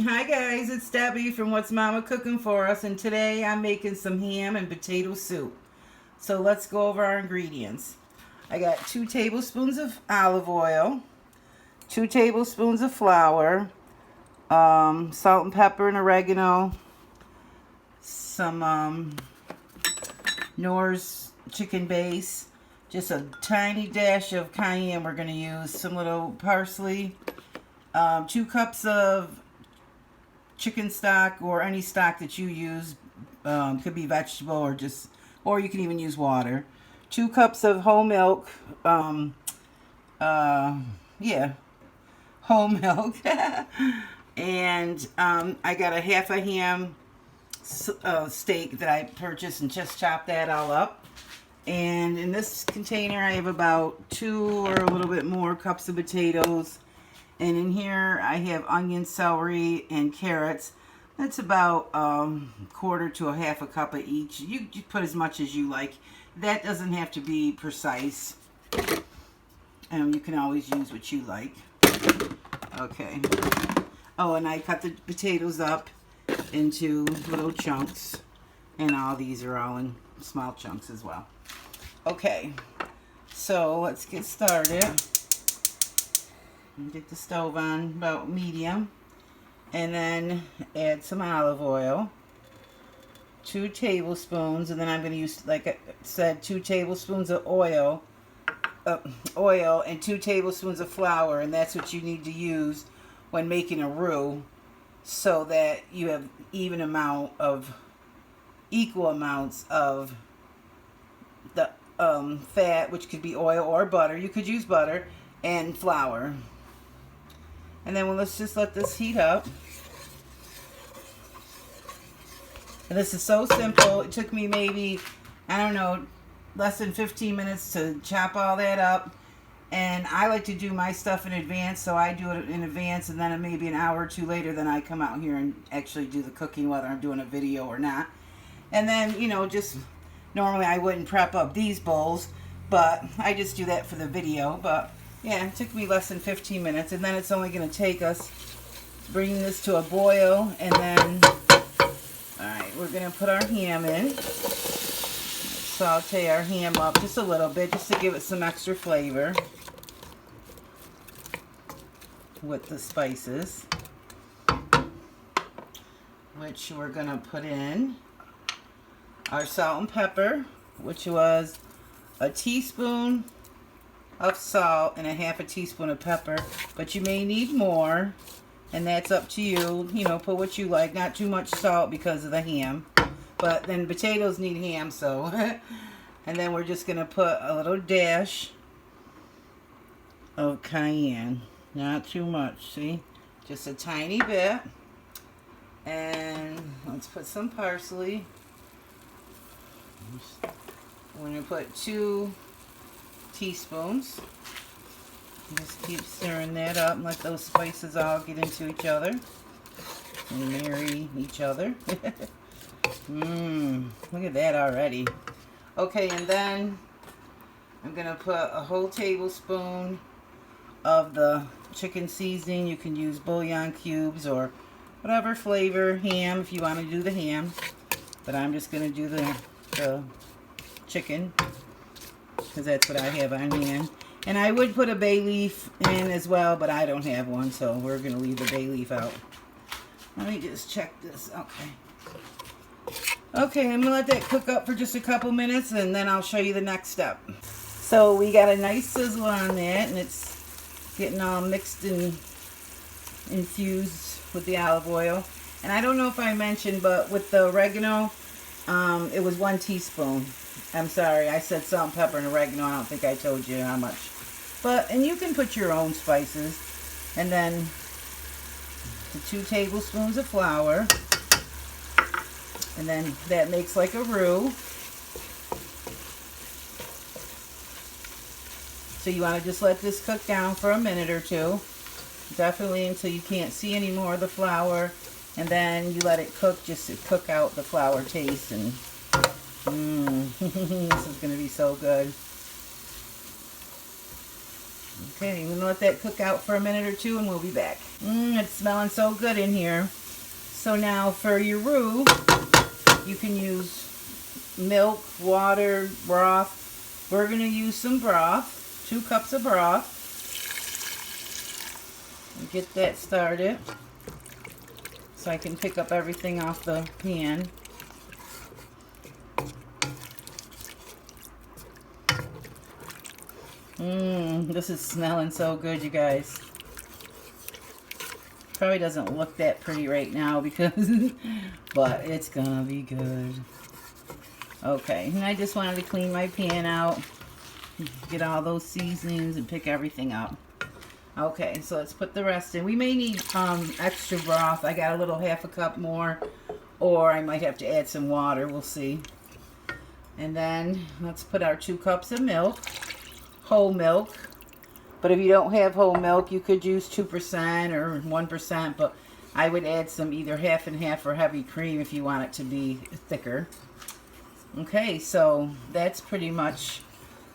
Hi guys, it's Debbie from What's Mama Cooking For Us, and today I'm making some ham and potato soup. So let's go over our ingredients. I got 2 tablespoons of olive oil, 2 tablespoons of flour, salt and pepper and oregano, some Knorr's chicken base, just a tiny dash of cayenne we're going to use, some little parsley, 2 cups of chicken stock or any stock that you use, could be vegetable or you can even use water. 2 cups of whole milk, yeah, whole milk, and I got a half a ham steak that I purchased and just chopped that all up. And in this container, I have about 2 or a little bit more cups of potatoes. And in here, I have onion, celery, and carrots. That's about quarter to a half a cup of each. You put as much as you like. That doesn't have to be precise. You can always use what you like. Okay. Oh, and I cut the potatoes up into little chunks. And all these are all in small chunks as well. Okay. So let's get started. Get the stove on about medium, and then add some olive oil, 2 tablespoons, and then I'm going to use, like I said, 2 tablespoons of oil and 2 tablespoons of flour, and that's what you need to use when making a roux, so that you have equal amounts of the fat, which could be oil or butter. You could use butter, and flour. And then let's just let this heat up. And this is so simple. It took me maybe, I don't know, less than 15 minutes to chop all that up. And I like to do my stuff in advance, so I do it in advance, and then maybe an hour or 2 later, then I come out here and actually do the cooking, whether I'm doing a video or not. And then, just normally I wouldn't prep up these bowls, but I just do that for the video. But yeah, it took me less than 15 minutes, and then it's only going to take us bringing this to a boil, and then, alright, we're going to put our ham in. Saute our ham up just a little bit, just to give it some extra flavor with the spices, which we're going to put in our salt and pepper, which was a teaspoon of salt and a half a teaspoon of pepper, but you may need more, and that's up to you. Put what you like. Not too much salt because of the ham, but then potatoes need ham, so and then we're just gonna put a little dash of cayenne, not too much, see, just a tiny bit. And let's put some parsley. We're gonna put 2 teaspoons. Just keep stirring that up and let those spices all get into each other and marry each other. Look at that already. Okay, and then I'm gonna put a whole tablespoon of the chicken seasoning. You can use bouillon cubes or whatever flavor, ham if you want to do the ham, but I'm just gonna do the chicken, because that's what I have on hand. And I would put a bay leaf in as well, but I don't have one, so we're going to leave the bay leaf out. Let me just check this. Okay, I'm going to let that cook up for just a couple minutes, and then I'll show you the next step. So we got a nice sizzle on that, and it's getting all mixed and infused with the olive oil. And I don't know if I mentioned, but with the oregano, it was 1 teaspoon. I'm sorry, I said salt and pepper and oregano. I don't think I told you how much. And you can put your own spices. And then the 2 tablespoons of flour. And then that makes like a roux. So you want to just let this cook down for a minute or 2. Definitely until you can't see any more of the flour. And then you let it cook just to cook out the flour taste. And this is going to be so good. Okay, we're gonna let that cook out for a minute or two and we'll be back. It's smelling so good in here. So now for your roux, you can use milk, water, broth. We're gonna use some broth, 2 cups of broth. And get that started so I can pick up everything off the pan. This is smelling so good, you guys. Probably doesn't look that pretty right now because, but it's gonna be good. Okay, and I just wanted to clean my pan out, get all those seasonings and pick everything up. Okay, so let's put the rest in. We may need extra broth. I got a little 1/2 cup more, or I might have to add some water. We'll see. And then let's put our 2 cups of milk, whole milk. But if you don't have whole milk, you could use 2% or 1%, but I would add some either half and half or heavy cream if you want it to be thicker. Okay, so that's pretty much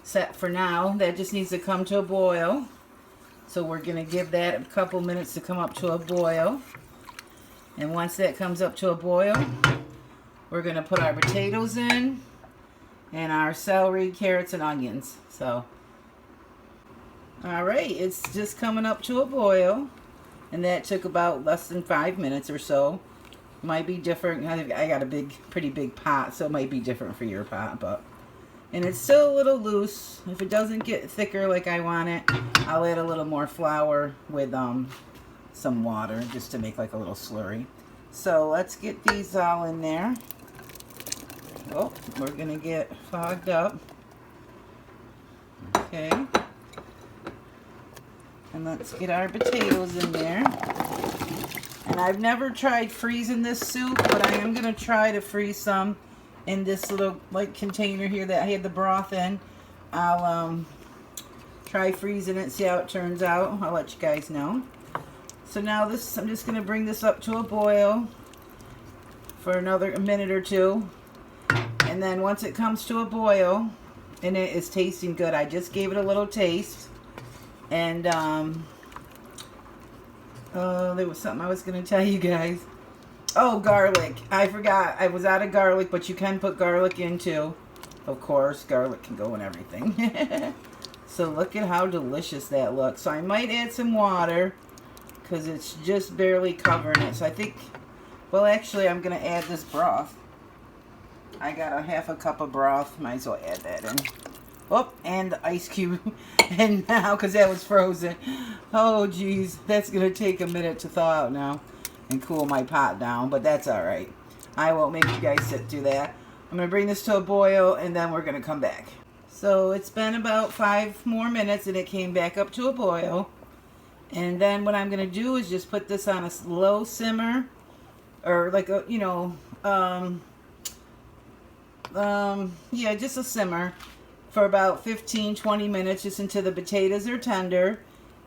set for now. That just needs to come to a boil. So we're going to give that a couple minutes to come up to a boil. And once that comes up to a boil, we're going to put our potatoes in and our celery, carrots, and onions. So, all right, it's just coming up to a boil. And that took about less than 5 minutes or so. Might be different. I got a pretty big pot, so it might be different for your pot, but... And it's still a little loose. If it doesn't get thicker like I want it, I'll add a little more flour with some water just to make like a little slurry. So let's get these all in there. Oh, we're going to get fogged up. Okay. And let's get our potatoes in there. And I've never tried freezing this soup, but I am going to try to freeze some in this little like container here that I had the broth in. I'll try freezing it, see how it turns out. I'll let you guys know. So now I'm just going to bring this up to a boil for another minute or two. And then once it comes to a boil and it is tasting good, I just gave it a little taste. And there was something I was going to tell you guys. Oh, garlic. I forgot. I was out of garlic, but you can put garlic in too. Of course, garlic can go in everything. So look at how delicious that looks. So I might add some water because it's just barely covering it. So I think, well, actually, I'm going to add this broth. I got a 1/2 cup of broth. Might as well add that in. Oh, and the ice cube. And now, because that was frozen. Oh, geez. That's going to take a minute to thaw out now and cool my pot down, but that's all right. I won't make you guys sit through that. I'm going to bring this to a boil, and then we're going to come back. So it's been about 5 more minutes, and it came back up to a boil. And then what I'm going to do is just put this on a low simmer, or like a, you know, yeah, just a simmer for about 15-20 minutes, just until the potatoes are tender.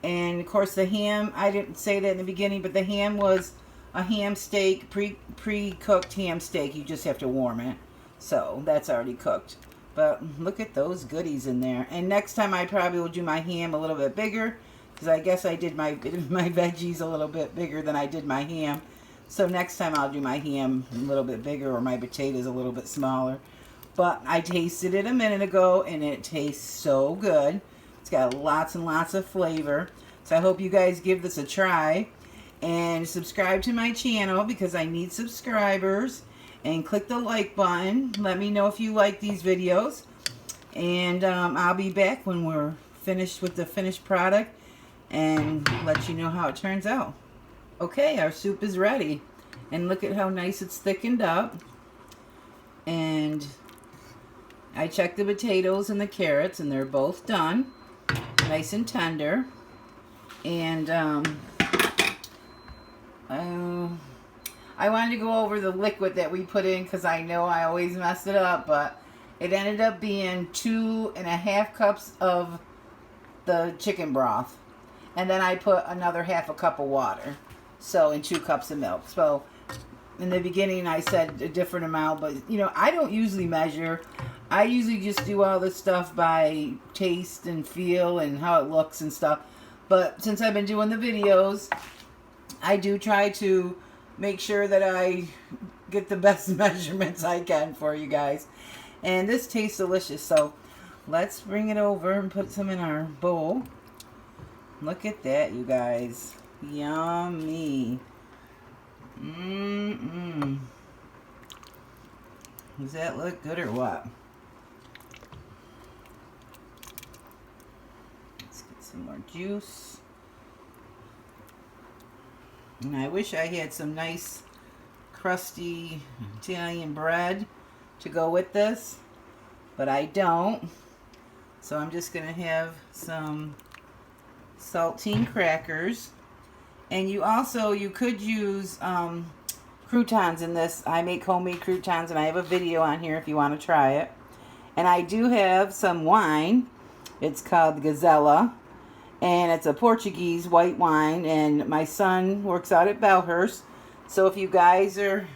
And of course the ham, I didn't say that in the beginning, but the ham was a ham steak, pre-cooked ham steak. You just have to warm it. So that's already cooked. But look at those goodies in there. And next time I probably will do my ham a little bit bigger, because I guess I did my veggies a little bit bigger than I did my ham. So next time I'll do my ham a little bit bigger, or my potatoes a little bit smaller. But I tasted it a minute ago, and it tastes so good. It's got lots and lots of flavor. So I hope you guys give this a try. And subscribe to my channel, because I need subscribers. And click the like button. Let me know if you like these videos. And I'll be back when we're finished with the finished product and let you know how it turns out. Okay, our soup is ready. And look at how nice it's thickened up. And I checked the potatoes and the carrots, and they're both done. Nice and tender. And I wanted to go over the liquid that we put in, because I know I always mess it up, but it ended up being 2.5 cups of the chicken broth. And then I put another 1/2 cup of water. So, and 2 cups of milk. So, in the beginning I said a different amount, but you know, I don't usually measure. I usually just do all this stuff by taste and feel and how it looks and stuff. But since I've been doing the videos, I do try to make sure that I get the best measurements I can for you guys. And this tastes delicious, so let's bring it over and put some in our bowl. Look at that, you guys. Yummy. Does that look good or what? Let's get some more juice. And I wish I had some nice crusty Italian bread to go with this, but I don't. So I'm just going to have some saltine crackers. And you could use croutons in this. I make homemade croutons, and I have a video on here if you want to try it. And I do have some wine. It's called Gazela, and it's a Portuguese white wine, and my son works out at Belhurst. So if you guys are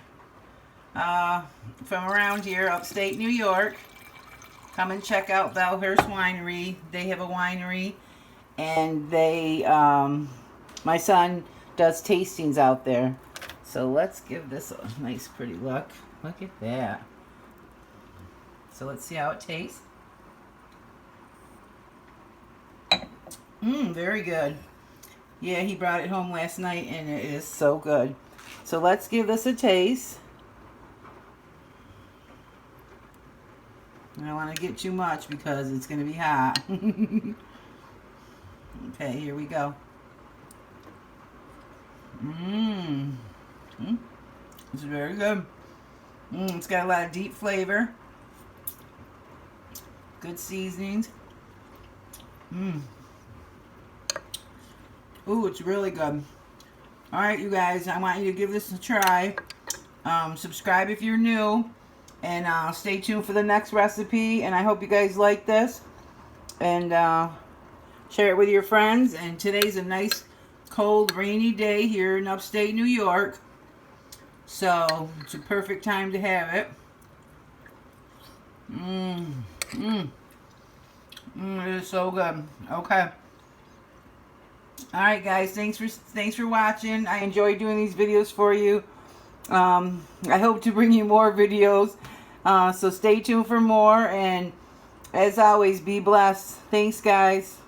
from around here, upstate New York, come and check out Belhurst Winery. They have a winery, and my son does tastings out there. So let's give this a nice pretty look. Look at that. So let's see how it tastes. Very good. Yeah, he brought it home last night, and it is so good. So let's give this a taste. I don't want to get too much because it's going to be hot. Okay, here we go. It's very good. It's got a lot of deep flavor. Good seasonings. Ooh, it's really good. Alright, you guys, I want you to give this a try. Subscribe if you're new. And stay tuned for the next recipe. And I hope you guys like this. And share it with your friends. And today's a nice, cold, rainy day here in upstate New York. So, it's a perfect time to have it. It is so good. Okay. Alright guys, thanks for watching. I enjoy doing these videos for you. I hope to bring you more videos. So stay tuned for more, and as always, be blessed. Thanks guys.